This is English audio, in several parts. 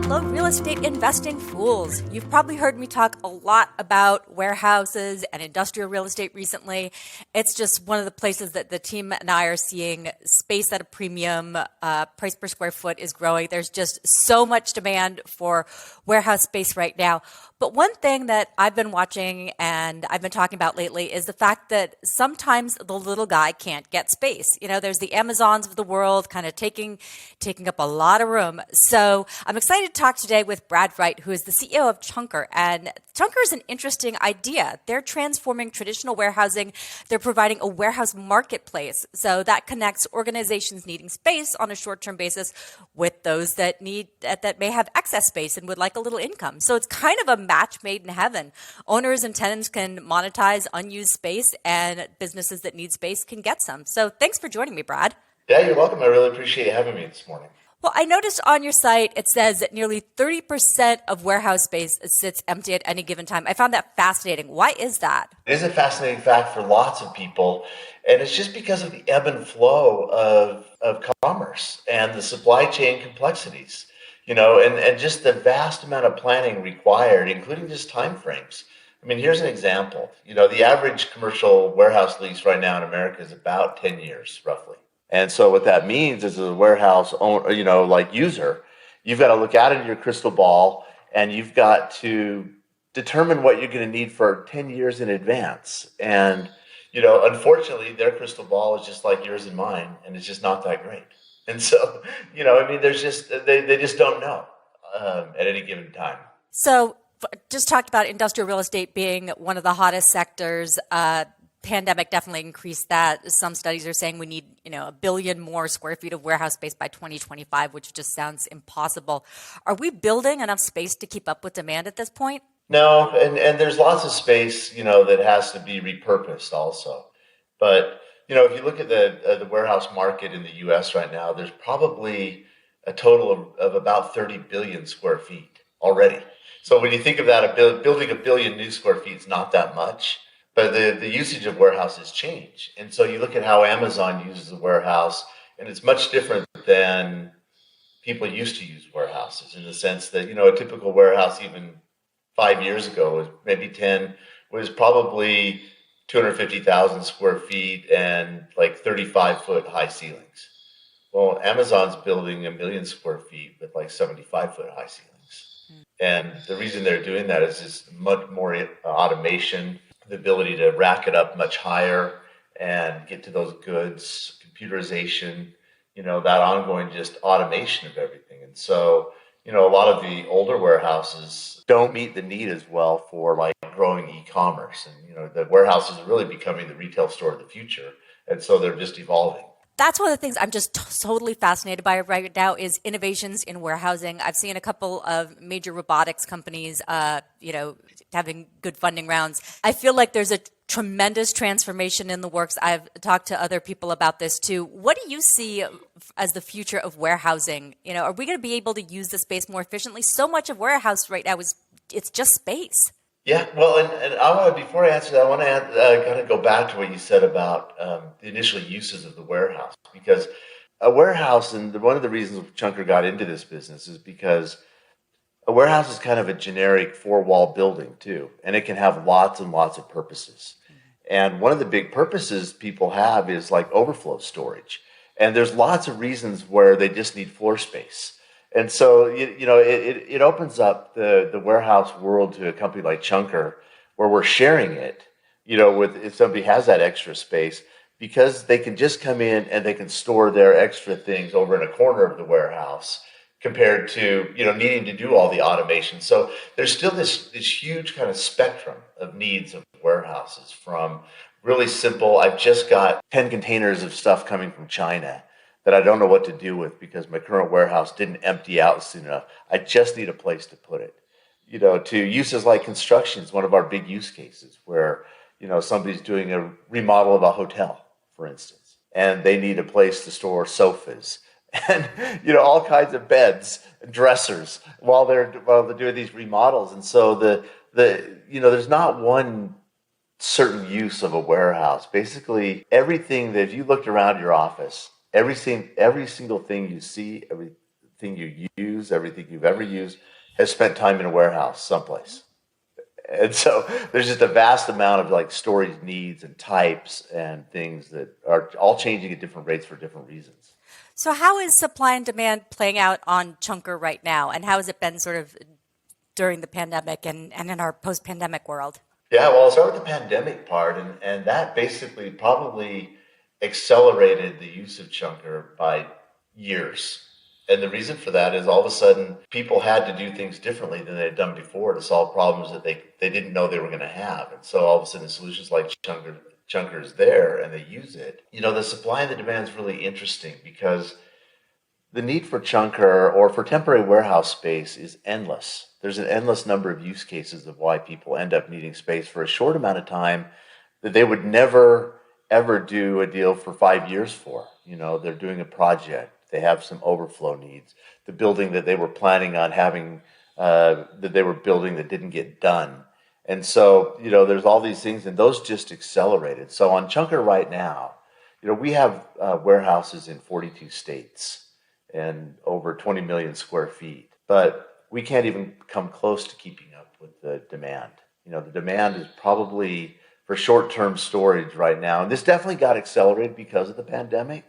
Hello, real estate investing fools. You've probably heard me talk a lot about warehouses and industrial real estate recently. It's just one of the places that the team and I are seeing space at a premium. Price per square foot is growing. There's just so much demand for warehouse space right now. But one thing that I've been watching and I've been talking about lately is the fact that sometimes the little guy can't get space. You know, there's the Amazons of the world kind of taking up a lot of room. So I'm excited to talk today with Brad Wright, who is the CEO of Chunker. And Chunker is an interesting idea. They're transforming traditional warehousing. They're providing a warehouse marketplace. So that connects organizations needing space on a short-term basis with those that may have excess space and would like a little income. So it's kind of a match made in heaven. Owners and tenants can monetize unused space, and businesses that need space can get some. So thanks for joining me, Brad. Yeah, you're welcome. I really appreciate you having me this morning. Well, I noticed on your site, it says that nearly 30% of warehouse space sits empty at any given time. I found that fascinating. Why is that? It is a fascinating fact for lots of people, and it's just because of the ebb and flow of commerce and the supply chain complexities, and just the vast amount of planning required, including just time frames. I mean, here's an example. The average commercial warehouse lease right now in America is about 10 years, roughly. And so what that means is, as a warehouse owner, user, you've got to look out into your crystal ball and you've got to determine what you're going to need for 10 years in advance. And, unfortunately, their crystal ball is just like yours and mine, and it's just not that great. And so, there's just, they just don't know at any given time. So just talked about industrial real estate being one of the hottest sectors. Pandemic definitely increased that. Some studies are saying we need, 1 billion more square feet of warehouse space by 2025, which just sounds impossible. Are we building enough space to keep up with demand at this point? No, and there's lots of space, that has to be repurposed also. But, if you look at the warehouse market in the U.S. right now, there's probably a total of about 30 billion square feet already. So when you think of that, building 1 billion new square feet is not that much. But the usage of warehouses change. And so you look at how Amazon uses a warehouse, and it's much different than people used to use warehouses, in the sense that, a typical warehouse even 5 years ago, was maybe 10, was probably 250,000 square feet and like 35-foot high ceilings. Well, Amazon's building 1 million square feet with like 75-foot high ceilings. And the reason they're doing that is just much more automation, the ability to rack it up much higher and get to those goods, computerization, that ongoing just automation of everything. And so, a lot of the older warehouses don't meet the need as well for like growing e-commerce. And, the warehouse is really becoming the retail store of the future. And so they're just evolving. That's one of the things I'm just totally fascinated by right now is innovations in warehousing. I've seen a couple of major robotics companies, having good funding rounds. I feel like there's a tremendous transformation in the works. I've talked to other people about this too. What do you see as the future of warehousing? Are we going to be able to use the space more efficiently? So much of warehouse right now it's just space. Yeah, well, and I want to, before I answer that, I want to kind of go back to what you said about the initial uses of the warehouse, because a warehouse, and one of the reasons Chunker got into this business is because a warehouse is kind of a generic four-wall building too, and it can have lots and lots of purposes. And one of the big purposes people have is like overflow storage, and there's lots of reasons where they just need floor space. And so, it opens up the warehouse world to a company like Chunker, where we're sharing it, with if somebody has that extra space, because they can just come in and they can store their extra things over in a corner of the warehouse compared to, needing to do all the automation. So there's still this huge kind of spectrum of needs of warehouses, from really simple, I've just got 10 containers of stuff coming from China that I don't know what to do with because my current warehouse didn't empty out soon enough. I just need a place to put it. To uses like construction is one of our big use cases, where, somebody's doing a remodel of a hotel, for instance, and they need a place to store sofas and, all kinds of beds and dressers while they're doing these remodels. And so there's not one certain use of a warehouse. Basically, everything that, if you looked around your office, every single thing you see, everything everything you use, everything you've ever used, has spent time in a warehouse someplace. And so there's just a vast amount of like storage needs and types and things that are all changing at different rates for different reasons. So, how is supply and demand playing out on Chunker right now? And how has it been sort of during the pandemic and in our post pandemic world? Yeah, well, I'll start with the pandemic part, and that basically probably accelerated the use of Chunker by years. And the reason for that is all of a sudden people had to do things differently than they had done before to solve problems that they didn't know they were going to have. And so all of a sudden solutions like Chunker is there and they use it. You know, the supply and the demand is really interesting because the need for Chunker or for temporary warehouse space is endless. There's an endless number of use cases of why people end up needing space for a short amount of time that they would never ever do a deal for 5 years for. You know, they're doing a project. They have some overflow needs. The building that they were planning on having, that they were building that didn't get done. And so, you know, there's all these things, and those just accelerated. So on Chunker right now, you know, we have warehouses in 42 states and over 20 million square feet. But we can't even come close to keeping up with the demand. You know, the demand is probably for short-term storage right now. And this definitely got accelerated because of the pandemic.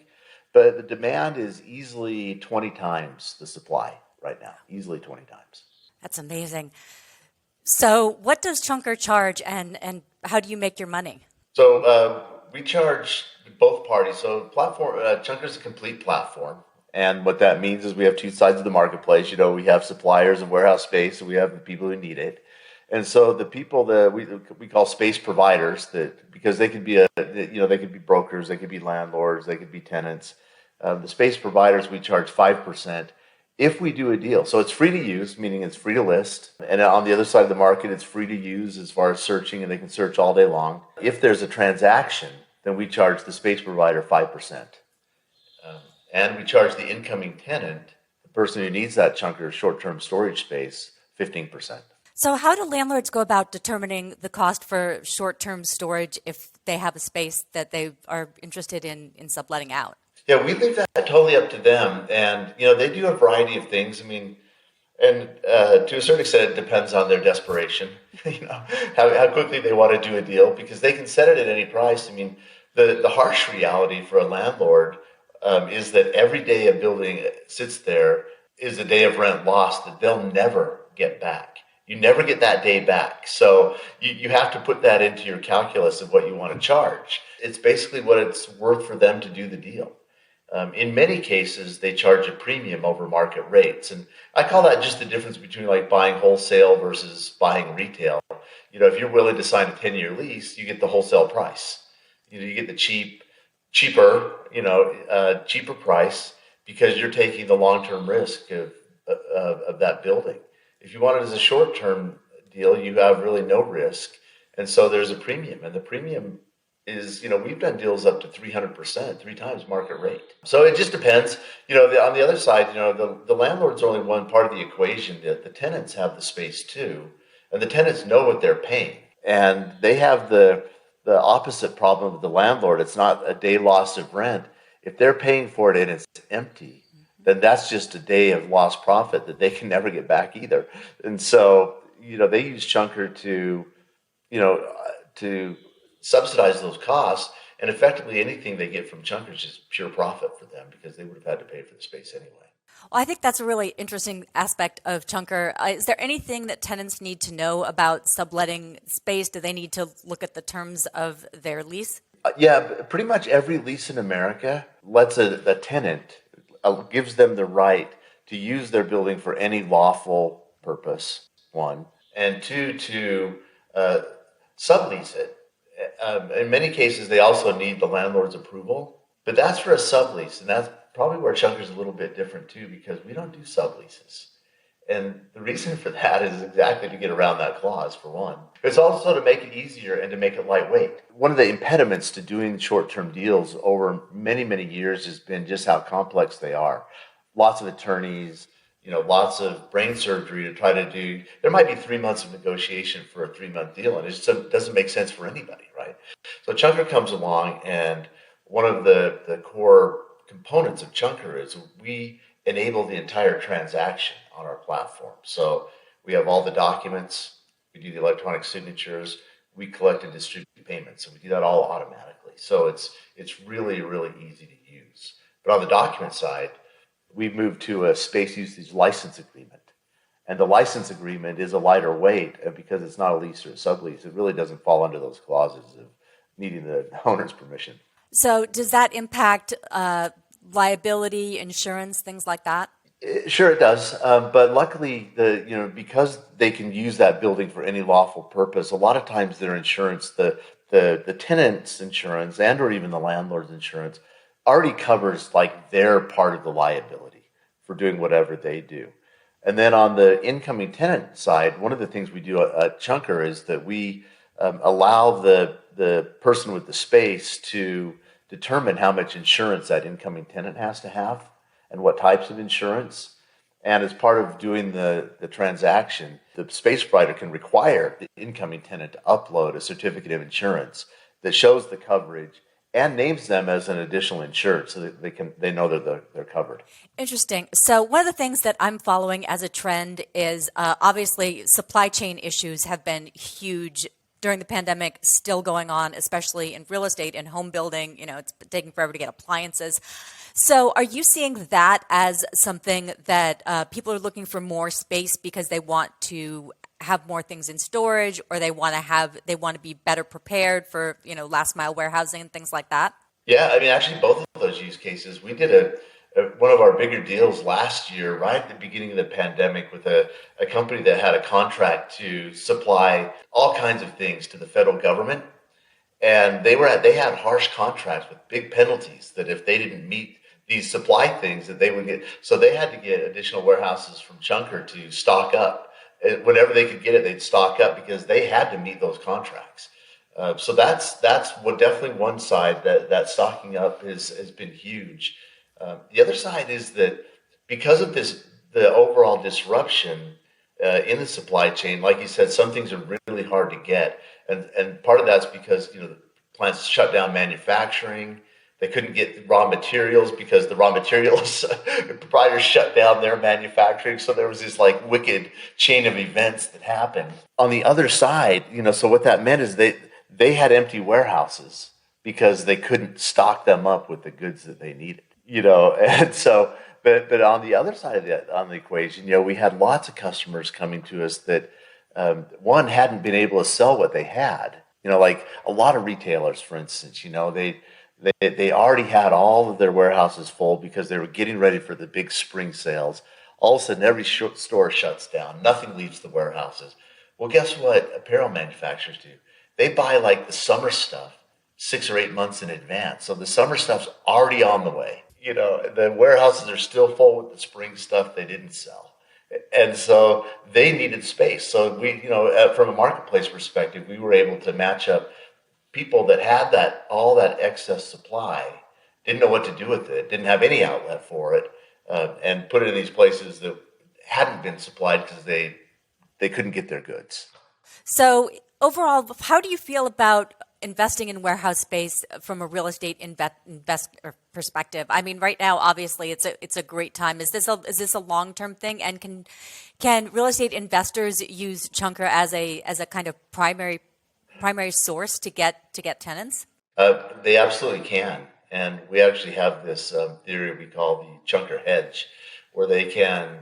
But the demand is easily 20 times the supply right now, easily 20 times. That's amazing. So, what does Chunker charge, and how do you make your money? So we charge both parties. So platform Chunker is a complete platform. And what that means is we have two sides of the marketplace. You know, we have suppliers of warehouse space, and we have the people who need it. And so the people that we call space providers, that because they could be they could be brokers, they could be landlords, they could be tenants. The space providers, we charge 5% if we do a deal. So it's free to use, meaning it's free to list. And on the other side of the market, it's free to use as far as searching, and they can search all day long. If there's a transaction, then we charge the space provider 5%. And we charge the incoming tenant, the person who needs that Chunker short-term storage space, 15%. So, how do landlords go about determining the cost for short-term storage if they have a space that they are interested in subletting out? Yeah, we leave that totally up to them. And, you know, they do a variety of things. I mean, and to a certain extent, it depends on their desperation, you know, how quickly they want to do a deal, because they can set it at any price. I mean, the harsh reality for a landlord is that every day a building sits there is a day of rent lost that they'll never get back. You never get that day back. So you have to put that into your calculus of what you want to charge. It's basically what it's worth for them to do the deal. In many cases, they charge a premium over market rates. And I call that just the difference between like buying wholesale versus buying retail. You know, if you're willing to sign a 10-year lease, you get the wholesale price. You know, you get the cheaper price because you're taking the long-term risk of that building. If you want it as a short-term deal, you have really no risk. And so there's a premium, and the premium is, you know, we've done deals up to 300%, 3 times market rate. So it just depends. You know, on the other side, you know, the landlord's only one part of the equation. The tenants have the space too, and the tenants know what they're paying. And they have the opposite problem of the landlord. It's not a day loss of rent. If they're paying for it and it's empty, then that's just a day of lost profit that they can never get back either. And so, you know, they use Chunker to subsidize those costs, and effectively anything they get from Chunker is just pure profit for them because they would have had to pay for the space anyway. Well, I think that's a really interesting aspect of Chunker. Is there anything that tenants need to know about subletting space? Do they need to look at the terms of their lease? Yeah, pretty much every lease in America lets a tenant, gives them the right to use their building for any lawful purpose, one, and two, to sublease it. In many cases, they also need the landlord's approval, but that's for a sublease, and that's probably where Chunker's a little bit different too, because we don't do subleases. And the reason for that is exactly to get around that clause, for one. It's also to make it easier and to make it lightweight. One of the impediments to doing short-term deals over many, many years has been just how complex they are. Lots of attorneys, you know, lots of brain surgery to try to do. There might be 3 months of negotiation for a 3-month deal, and it just doesn't make sense for anybody, right? So Chunker comes along, and one of the core components of Chunker is we enable the entire transaction on our platform. So we have all the documents, we do the electronic signatures, we collect and distribute payments, and we do that all automatically. So it's really, really easy to use. But on the document side, we moved to a space usage license agreement. And the license agreement is a lighter weight, and because it's not a lease or a sublease, it really doesn't fall under those clauses of needing the owner's permission. So does that impact liability, insurance, things like that? Sure, it does. But luckily, because they can use that building for any lawful purpose, a lot of times their insurance, the tenant's insurance and or even the landlord's insurance, already covers like their part of the liability for doing whatever they do. And then on the incoming tenant side, one of the things we do at Chunker is that we allow the person with the space to determine how much insurance that incoming tenant has to have and what types of insurance. And as part of doing the transaction, the space provider can require the incoming tenant to upload a certificate of insurance that shows the coverage and names them as an additional insured so that they know that they're covered. Interesting. So one of the things that I'm following as a trend is obviously supply chain issues have been huge during the pandemic, still going on, especially in real estate and home building. It's taking forever to get appliances. So are you seeing that as something that people are looking for more space because they want to have more things in storage, or they want to be better prepared for, last mile warehousing and things like that? Yeah, I mean, actually, both of those use cases. We did one of our bigger deals last year, right at the beginning of the pandemic, with a company that had a contract to supply all kinds of things to the federal government. And they had harsh contracts with big penalties that if they didn't meet these supply things that they would get. So they had to get additional warehouses from Chunker to stock up. Whenever they could get it, they'd stock up because they had to meet those contracts. So that's what definitely one side that stocking up has been huge. The other side is that because of the overall disruption in the supply chain, like you said, some things are really hard to get, and part of that's because the plants shut down manufacturing. They couldn't get raw materials because the raw materials providers shut down their manufacturing. So there was this like wicked chain of events that happened. On the other side, so what that meant is they had empty warehouses because they couldn't stock them up with the goods that they needed. And so, but on the other side of the equation, we had lots of customers coming to us that one hadn't been able to sell what they had. Like a lot of retailers, for instance, they already had all of their warehouses full because they were getting ready for the big spring sales. All of a sudden, every store shuts down. Nothing leaves the warehouses. Well, guess what apparel manufacturers do? They buy like the summer stuff 6 or 8 months in advance. So the summer stuff's already on the way. The warehouses are still full with the spring stuff they didn't sell. And so they needed space. So we, from a marketplace perspective, we were able to match up people that had all that excess supply, didn't know what to do with it, didn't have any outlet for it, and put it in these places that hadn't been supplied because they couldn't get their goods. So overall, how do you feel about investing in warehouse space from a real estate investor perspective? I mean, right now, obviously, it's a great time. Is this a long-term thing? And can real estate investors use Chunker as a kind of primary source to get tenants? They absolutely can, and we actually have this theory we call the Chunker hedge, where they can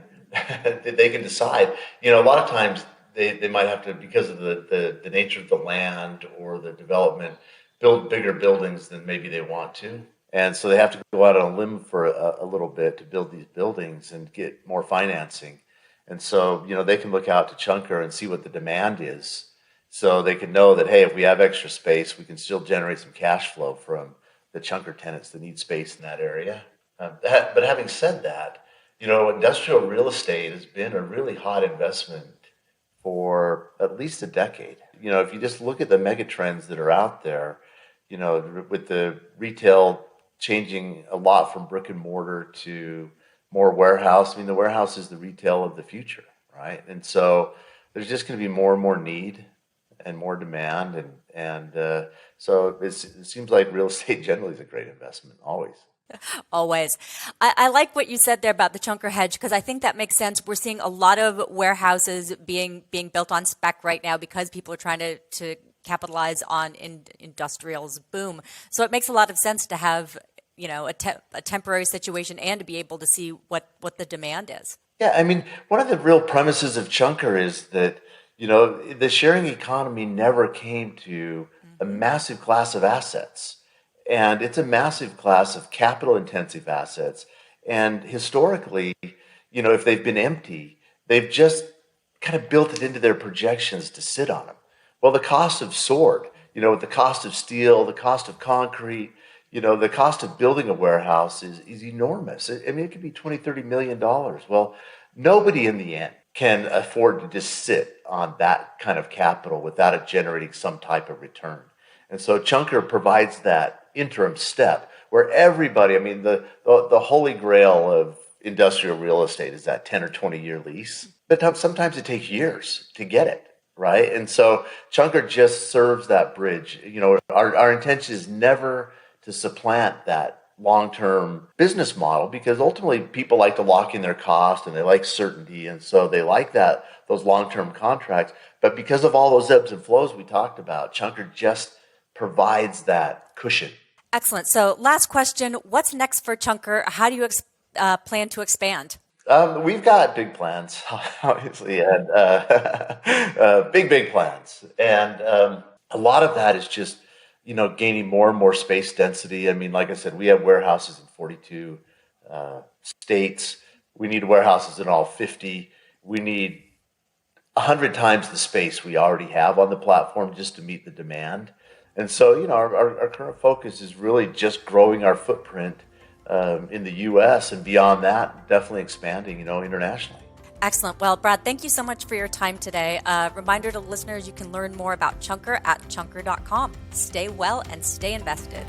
decide. A lot of times they might have to, because of the nature of the land or the development, build bigger buildings than maybe they want to. And so they have to go out on a limb for a little bit to build these buildings and get more financing. And so, they can look out to Chunker and see what the demand is. So they can know that, hey, if we have extra space, we can still generate some cash flow from the Chunker tenants that need space in that area. But having said that, industrial real estate has been a really hot investment for at least a decade. If you just look at the mega trends that are out there, with the retail changing a lot from brick and mortar to more warehouse. I mean, the warehouse is the retail of the future, right? And so there's just going to be more and more need and more demand. And so it seems like real estate generally is a great investment, always. Always. I like what you said there about the chunker hedge because I think that makes sense. We're seeing a lot of warehouses being built on spec right now because people are trying to capitalize on industrial's boom. So it makes a lot of sense to have a temporary situation and to be able to see what the demand is. Yeah, I mean, one of the real premises of Chunker is that, the sharing economy never came to a massive class of assets. And it's a massive class of capital intensive assets. And historically, if they've been empty, they've just kind of built it into their projections to sit on them. Well, the cost of soared, the cost of steel, the cost of concrete, the cost of building a warehouse is enormous. I mean, it could be $20, $30 million. Well, nobody in the end can afford to just sit on that kind of capital without it generating some type of return. And so Chunker provides that interim step where everybody, I mean, the holy grail of industrial real estate is that 10 or 20-year lease. But sometimes it takes years to get it, right? And so Chunker just serves that bridge. Our intention is never to supplant that long-term business model because ultimately people like to lock in their cost and they like certainty. And so they like those long-term contracts. But because of all those ebbs and flows we talked about, Chunker just provides that cushion. Excellent. So last question, what's next for Chunker? How do you plan to expand? We've got big plans, obviously, and big plans. And a lot of that is just, gaining more and more space density. I mean, like I said, we have warehouses in 42 states. We need warehouses in all 50. We need 100 times the space we already have on the platform just to meet the demand. And so, our current focus is really just growing our footprint in the U.S. and beyond that, definitely expanding, internationally. Excellent. Well, Brad, thank you so much for your time today. Reminder to listeners, you can learn more about Chunker at chunker.com. Stay well and stay invested.